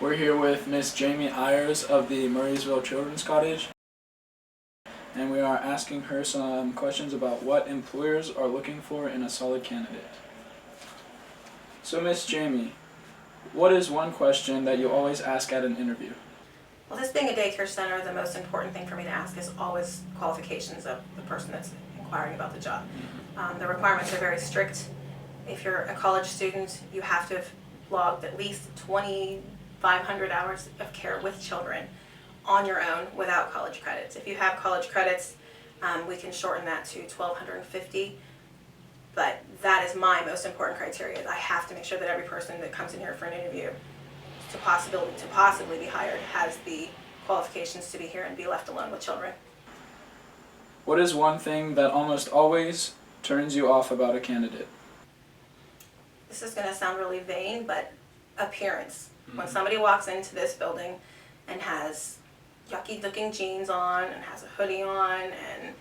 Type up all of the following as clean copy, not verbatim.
We're here with Miss Jamie Ayers of the Murraysville Children's Cottage, and we are asking her some questions about what employers are looking for in a solid candidate. So Miss Jamie, what is one question that you always ask at an interview? Well, this being a daycare center, the most important thing for me to ask is always qualifications of the person that's inquiring about the job. The requirements are very strict. If you're a college student, you have to have logged at least 2,500 hours of care with children on your own without college credits. If you have college credits, we can shorten that to 1,250. But that is my most important criteria. I have to make sure that every person that comes in here for an interview to possibly be hired has the qualifications to be here and be left alone with children. What is one thing that almost always turns you off about a candidate? This is going to sound really vain, but appearance. When somebody walks into this building and has yucky looking jeans on and has a hoodie on and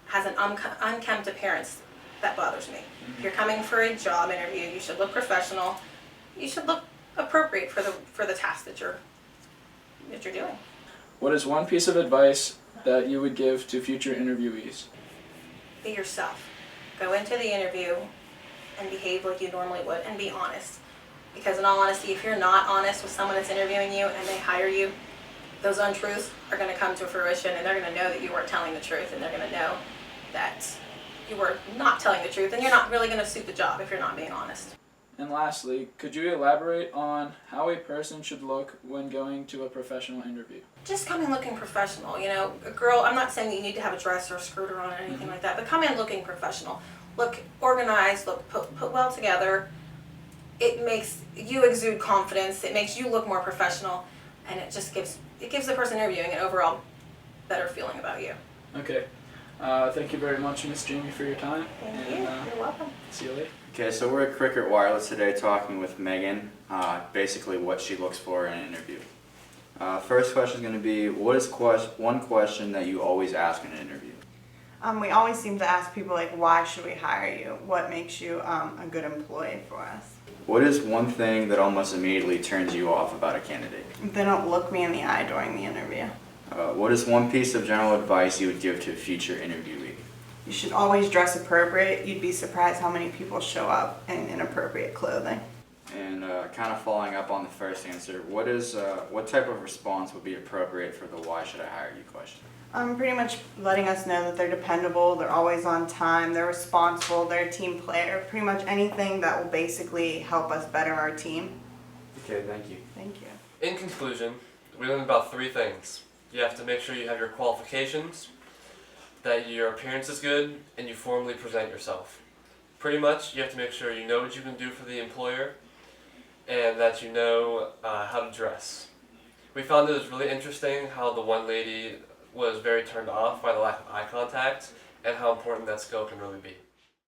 has an unkempt appearance, that bothers me. If you're coming for a job interview, you should look professional. You should look appropriate for the task that you're doing. What is one piece of advice that you would give to future interviewees? Be yourself. Go into the interview and behave like you normally would and be honest. Because in all honesty, if you're not honest with someone that's interviewing you and they hire you, those untruths are going to come to fruition and they're going to know that you weren't telling the truth, and they're going to know that you were not telling the truth, and you're not really going to suit the job if you're not being honest. And lastly, could you elaborate on how a person should look when going to a professional interview? Just come in looking professional. You know, a girl, I'm not saying that you need to have a dress or a skirt on or anything like that, but come in looking professional. Look organized, look put well together. It makes you exude confidence, it makes you look more professional, and it just gives the person interviewing an overall better feeling about you. Okay. Thank you very much, Miss Jamie, for your time. Thank you. You're welcome. See you later. Okay, so we're at Cricket Wireless today talking with Megan, basically what she looks for in an interview. First question is going to be, what is one question that you always ask in an interview? We always seem to ask people, like, why should we hire you? What makes you a good employee for us? What is one thing that almost immediately turns you off about a candidate? They don't look me in the eye during the interview. What is one piece of general advice you would give to a future interviewee? You should always dress appropriate. You'd be surprised how many people show up in inappropriate clothing. And kind of following up on the first answer, what type of response would be appropriate for the why should I hire you question? Pretty much letting us know that they're dependable, they're always on time, they're responsible, they're a team player. Pretty much anything that will basically help us better our team. Okay, thank you. Thank you. In conclusion, we learned about 3 things. You have to make sure you have your qualifications, that your appearance is good, and you formally present yourself. Pretty much, you have to make sure you know what you can do for the employer, and that you know how to dress. We found it was really interesting how the one lady was very turned off by the lack of eye contact, and how important that skill can really be.